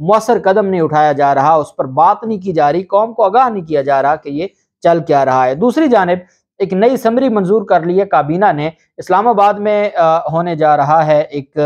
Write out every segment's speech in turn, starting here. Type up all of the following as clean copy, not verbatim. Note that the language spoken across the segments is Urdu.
مؤثر قدم نہیں اٹھایا جا رہا، اس پر بات نہیں کی جا رہی، قوم کو آگاہ نہیں کیا جا رہا کہ یہ چل کیا رہا ہے۔ دوسری جانب ایک نئی اسمبلی منظور کر لی ہے کابینہ نے، اسلام آباد میں ہونے جا رہا ہے ایک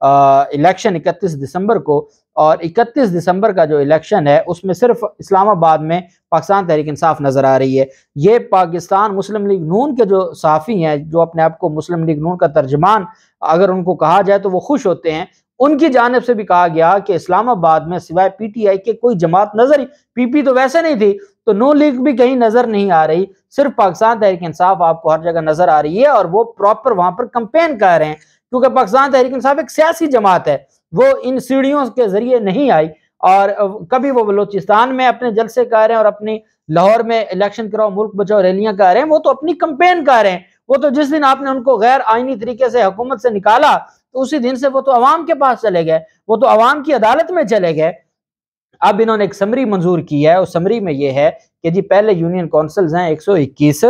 الیکشن 31 دسمبر کو، اور 31 دسمبر کا جو الیکشن ہے اس میں صرف اسلام آباد میں پاکستان تحریک انصاف نظر آ رہی ہے۔ یہ پاکستان مسلم لیگ نون کے جو صحافی ہیں، جو اپنے آپ کو مسلم لیگ نون کا ترجمان اگر ان کو کہا جائے تو وہ خوش ہوتے ہیں، ان کی جانب سے بھی کہا گیا کہ اسلام آباد میں سوائے پی ٹی آئی کے کوئی جماعت نظر ہی، پی پی تو ویسے نہیں تھی، تو نون لیگ بھی کہیں نظر نہیں آ رہی، صرف پاکستان تحریک انصاف آپ کو ہر جگہ نظر آ رہی ہے، اور وہ پراپر وہاں پر کمپین کر رہے ہیں، کیونکہ پاکستان تحریک انصاف ایک سیاسی جماعت ہے، وہ ان سیڑھیوں کے ذریعے نہیں آئی، اور کبھی وہ بلوچستان میں اپنے جلسے کر رہے ہیں اور اپنی لاہور میں الیکشن کراؤ ملک بچاؤ ریلیاں کر رہے ہیں، وہ تو اپنی کمپین کر رہے ہیں، وہ تو جس دن آپ نے ان کو غیر آئینی طریقے سے حکومت سے نکالا تو اسی دن سے وہ تو عوام کے پاس چلے گئے، وہ تو عوام کی عدالت میں چلے گئے۔ اب انہوں نے ایک سمری منظور کی ہے، اس سمری میں یہ ہے کہ جی پہلے یونین کونسلز ہیں 121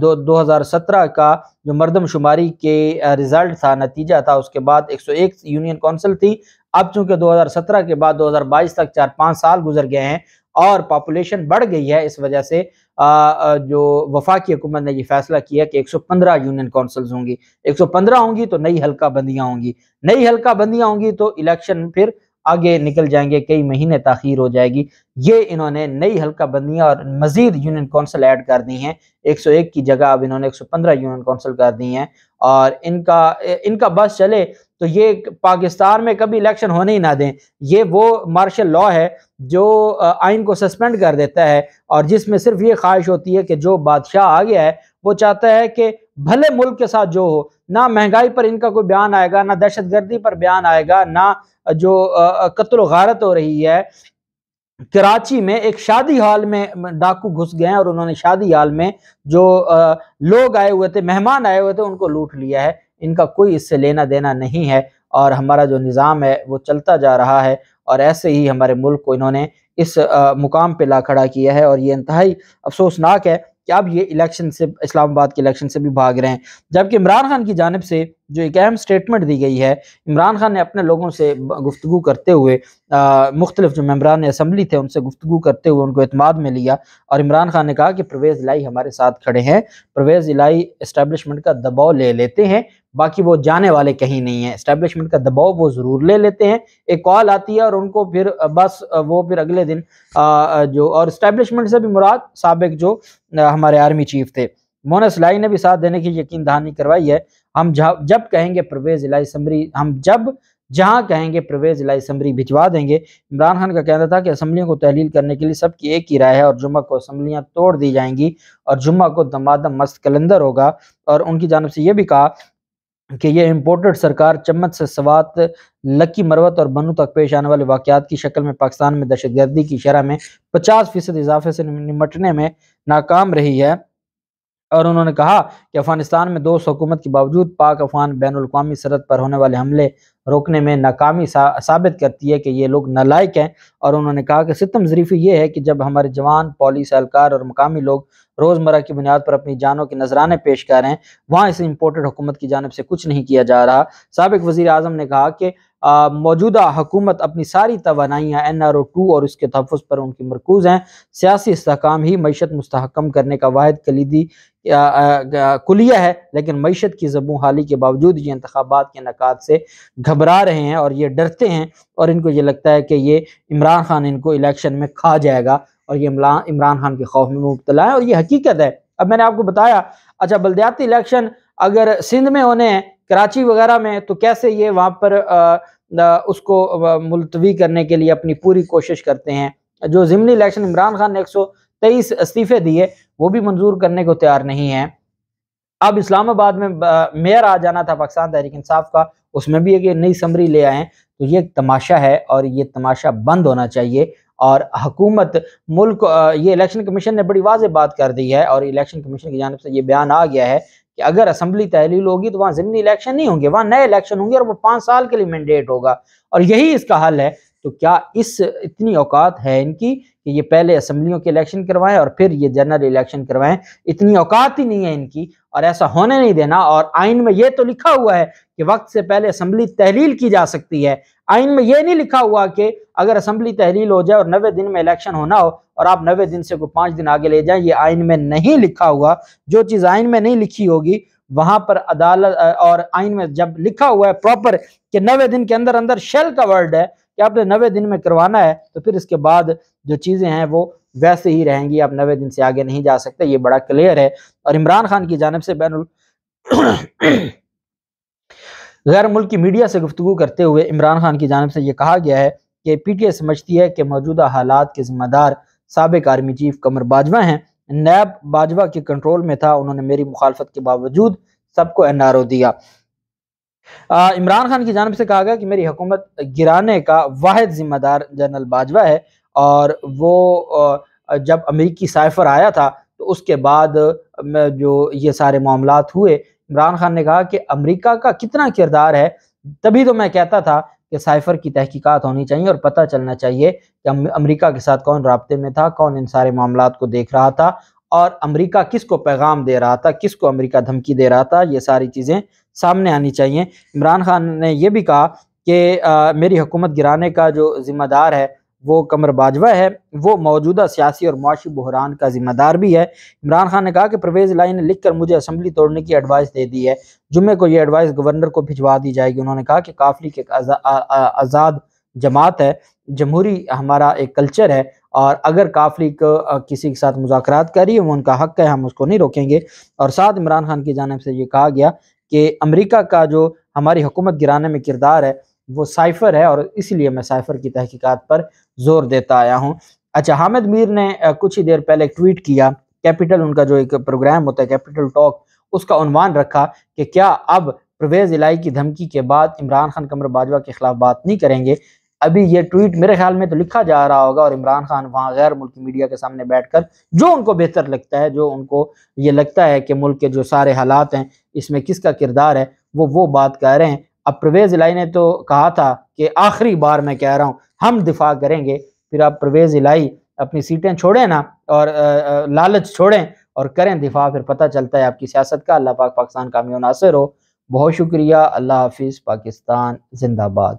2017 کا جو مردم شماری کے رزلٹ تھا، نتیجہ تھا، اس کے بعد 101 یونین کونسل تھی۔ اب چونکہ 2017 کے بعد 2022 تک 4-5 سال گزر گئے ہیں اور پاپولیشن بڑھ گئی ہے، اس وجہ سے جو وفاقی حکومت نے یہ فیصلہ کیا کہ 115 یونین کونسلز ہوں گی، 115 ہوں گی تو نئی حلقہ بندیاں ہوں گی، نئی حلقہ بندیاں ہوں گی تو الیکشن پھر آگے نکل جائیں گے، کئی مہینے تاخیر ہو جائے گی۔ یہ انہوں نے نئی حلقہ بندیاں اور مزید یونین کونسل ایڈ کر دی ہیں، 101 کی جگہ اب انہوں نے 115 یونین کونسل کر دی ہیں، اور ان کا بس چلے تو یہ پاکستان میں کبھی الیکشن ہونے ہی نہ دیں۔ یہ وہ مارشل لا ہے جو آئین کو سسپینڈ کر دیتا ہے، اور جس میں صرف یہ خواہش ہوتی ہے کہ جو بادشاہ آ گیا ہے وہ چاہتا ہے کہ بھلے ملک کے ساتھ جو ہو، نہ مہنگائی پر ان کا کوئی بیان آئے گا، نہ دہشت گردی پر بیان آئے گا، نہ جو قتل و غارت ہو رہی ہے۔ کراچی میں ایک شادی ہال میں ڈاکو گھس گئے ہیں اور انہوں نے شادی ہال میں جو لوگ آئے ہوئے تھے، مہمان آئے ہوئے تھے، ان کو لوٹ لیا ہے۔ ان کا کوئی اس سے لینا دینا نہیں ہے، اور ہمارا جو نظام ہے وہ چلتا جا رہا ہے، اور ایسے ہی ہمارے ملک کو انہوں نے اس مقام پہ لا کھڑا کیا ہے، اور یہ انتہائی افسوسناک ہے کہ اب یہ الیکشن سے، اسلام آباد کے الیکشن سے بھی بھاگ رہے ہیں۔ جبکہ عمران خان کی جانب سے جو ایک اہم سٹیٹمنٹ دی گئی ہے، عمران خان نے اپنے لوگوں سے گفتگو کرتے ہوئے مختلف جو ممبران اسمبلی تھے ان سے گفتگو کرتے ہوئے ان کو اعتماد میں لیا، اور عمران خان نے کہا کہ پرویز الہی ہمارے ساتھ کھڑے ہیں، پرویز الہی اسٹیبلشمنٹ کا دباؤ لے لیتے ہیں، باقی وہ جانے والے کہیں نہیں ہیں، اسٹیبلشمنٹ کا دباؤ وہ ضرور لے لیتے ہیں، ایک کال آتی ہے اور ان کو پھر بس وہ پھر اگلے دن جو، اور اسٹیبلشمنٹ سے بھی مراد سابق جو ہمارے آرمی چیف تھے مونس الہی نے بھی ساتھ دینے کی یقین دہانی کروائی ہے۔ ہم جب کہیں گے پرویز الہی اسمبلی، ہم جہاں کہیں گے پرویز الہی اسمبلی بھجوا دیں گے۔ عمران خان کا کہنا تھا کہ اسمبلیوں کو تحلیل کرنے کے لیے سب کی ایک ہی رائے ہے، اور جمعہ کو اسمبلیاں توڑ دی جائیں گی اور جمعہ کو دمادم مست کلندر ہوگا، اور ان کی جانب سے یہ بھی کہا کہ یہ امپورٹڈ سرکار چمچ سے سوات، لکی مروت اور بنو تک پیش آنے والے واقعات کی شکل میں پاکستان میں دہشت گردی کی شرح میں 50% اضافے سے نمٹنے میں ناکام رہی ہے، اور انہوں نے کہا کہ افغانستان میں دوست حکومت کے باوجود پاک افغان بین الاقوامی سرحد پر ہونے والے حملے روکنے میں ناکامی ثابت کرتی ہے کہ یہ لوگ نالائق ہیں، اور انہوں نے کہا کہ ستم ظریفی یہ ہے کہ جب ہمارے جوان، پولیس اہلکار اور مقامی لوگ روزمرہ کی بنیاد پر اپنی جانوں کے نذرانے پیش کر رہے ہیں، وہاں اس امپورٹڈ حکومت کی جانب سے کچھ نہیں کیا جا رہا۔ سابق وزیر اعظم نے کہا کہ موجودہ حکومت اپنی ساری توانائیاں NRO-2 اور اس کے تحفظ پر ان کی مرکوز ہیں، سیاسی استحکام ہی معیشت مستحکم کرنے کا واحد کلیدی کلیہ ہے، لیکن معیشت کی زبوں حالی کے باوجود یہ انتخابات کے انعقاد سے گھبرا رہے ہیں اور یہ ڈرتے ہیں، اور ان کو یہ لگتا ہے کہ یہ عمران خان ان کو الیکشن میں کھا جائے گا، اور یہ عمران خان کے خوف میں مبتلا ہے، اور یہ حقیقت ہے۔ اب میں نے آپ کو بتایا، اچھا بلدیاتی الیکشن اگر سندھ میں ہونے ہیں، کراچی وغیرہ میں، تو کیسے یہ وہاں پر اس کو ملتوی کرنے کے لیے اپنی پوری کوشش کرتے ہیں۔ جو ضمنی الیکشن عمران خان نے 123 استعفے دیے وہ بھی منظور کرنے کو تیار نہیں ہیں۔ اب اسلام آباد میں میئر آ جانا تھا پاکستان تحریک انصاف کا، اس میں بھی ایک نئی سمری لے آئے ہیں، تو یہ ایک تماشا ہے اور یہ تماشا بند ہونا چاہیے، اور حکومت ملک، یہ الیکشن کمیشن نے بڑی واضح بات کر دی ہے، اور الیکشن کمیشن کی جانب سے یہ بیان آ گیا ہے کہ اگر اسمبلی تحلیل ہوگی تو وہاں ضمنی الیکشن نہیں ہوں گے، وہاں نئے الیکشن ہوں گے، اور وہ 5 سال کے لیے مینڈیٹ ہوگا، اور یہی اس کا حل ہے۔ تو کیا اتنی اوقات ہے ان کی کہ یہ پہلے اسمبلیوں کے الیکشن کروائیں اور پھر یہ جنرل الیکشن کروائیں؟ اتنی اوقات ہی نہیں ہے ان کی، اور ایسا ہونے نہیں دینا۔ اور آئین میں یہ تو لکھا ہوا ہے کہ وقت سے پہلے اسمبلی تحلیل کی جا سکتی ہے، آئین میں یہ نہیں لکھا ہوا کہ اگر اسمبلی تحلیل ہو جائے اور 90 دن میں الیکشن ہونا ہو اور آپ 90 دن سے کوئی 5 دن آگے لے جائیں، یہ آئین میں نہیں لکھا ہوا۔ جو چیز آئین میں نہیں لکھی ہوگی وہاں پر عدالت، اور آئین میں جب لکھا ہوا ہے پراپر کہ 90 دن کے اندر اندر شیل کا ورڈ ہے کہ آپ نے 90 دن میں کروانا ہے، تو پھر اس کے بعد جو چیزیں ہیں وہ ویسے ہی رہیں گی، آپ 90 دن سے آگے نہیں جا سکتے، یہ بڑا کلیئر ہے۔ اور عمران خان کی جانب سے غیر ملکی میڈیا سے گفتگو کرتے ہوئے عمران خان کی جانب سے یہ کہا گیا ہے کہ پی ٹی آئی سمجھتی ہے کہ موجودہ حالات کے ذمہ دار سابق آرمی چیف قمر باجوہ ہیں، نیب باجوہ کے کنٹرول میں تھا، انہوں نے میری مخالفت کے باوجود سب کو این آر او دیا۔ عمران خان کی جانب سے کہا گیا کہ میری حکومت گرانے کا واحد ذمہ دار جنرل باجوہ ہے، اور وہ جب امریکی سائفر آیا تھا تو اس کے بعد جو یہ سارے معاملات ہوئے، عمران خان نے کہا کہ امریکہ کا کتنا کردار ہے، تبھی تو میں کہتا تھا کہ سائفر کی تحقیقات ہونی چاہیے اور پتہ چلنا چاہیے کہ امریکہ کے ساتھ کون رابطے میں تھا، کون ان سارے معاملات کو دیکھ رہا تھا، اور امریکہ کس کو پیغام دے رہا تھا، کس کو امریکہ دھمکی دے رہا تھا، یہ ساری چیزیں سامنے آنی چاہیے۔ عمران خان نے یہ بھی کہا کہ میری حکومت گرانے کا جو ذمہ دار ہے وہ قمر باجوہ ہے، وہ موجودہ سیاسی اور معاشی بحران کا ذمہ دار بھی ہے۔ عمران خان نے کہا کہ پرویز الہی نے لکھ کر مجھے اسمبلی توڑنے کی ایڈوائس دے دی ہے، جمعے کو یہ ایڈوائس گورنر کو بھجوا دی جائے گی۔ انہوں نے کہا کہ کافلی ایک آزاد جماعت ہے، جمہوری ہمارا ایک کلچر ہے، اور اگر کافلی کو کسی کے ساتھ مذاکرات کری ہے وہ ان کا حق ہے، ہم اس کو نہیں روکیں گے۔ اور ساتھ عمران خان کی جانب سے یہ کہا گیا کہ امریکہ کا جو ہماری حکومت گرانے میں کردار ہے وہ سائفر ہے، اور اس لیے میں سائفر کی تحقیقات پر زور دیتا آیا ہوں۔ اچھا، حامد میر نے کچھ ہی دیر پہلے ایک ٹویٹ کیا، کیپٹل ان کا جو ایک پروگرام ہوتا ہے کیپٹل ٹاک، اس کا عنوان رکھا کہ کیا اب پرویز الہی کی دھمکی کے بعد عمران خان قمر باجوہ کے خلاف بات نہیں کریں گے۔ ابھی یہ ٹویٹ میرے خیال میں تو لکھا جا رہا ہوگا، اور عمران خان وہاں غیر ملکی میڈیا کے سامنے بیٹھ کر جو ان کو بہتر لگتا ہے، جو ان کو یہ لگتا ہے کہ ملک کے جو سارے حالات ہیں اس میں کس کا کردار ہے، وہ بات کہہ رہے ہیں۔ اب پرویز الہی نے تو کہا تھا کہ آخری بار میں کہہ رہا ہوں ہم دفاع کریں گے، پھر اب پرویز الہی اپنی سیٹیں چھوڑیں نا، اور لالچ چھوڑیں اور کریں دفاع، پھر پتہ چلتا ہے آپ کی سیاست کا۔ اللہ پاک پاکستان کا حامی و ناصر ہو۔ بہت شکریہ، اللہ حافظ، پاکستان زندہ باد۔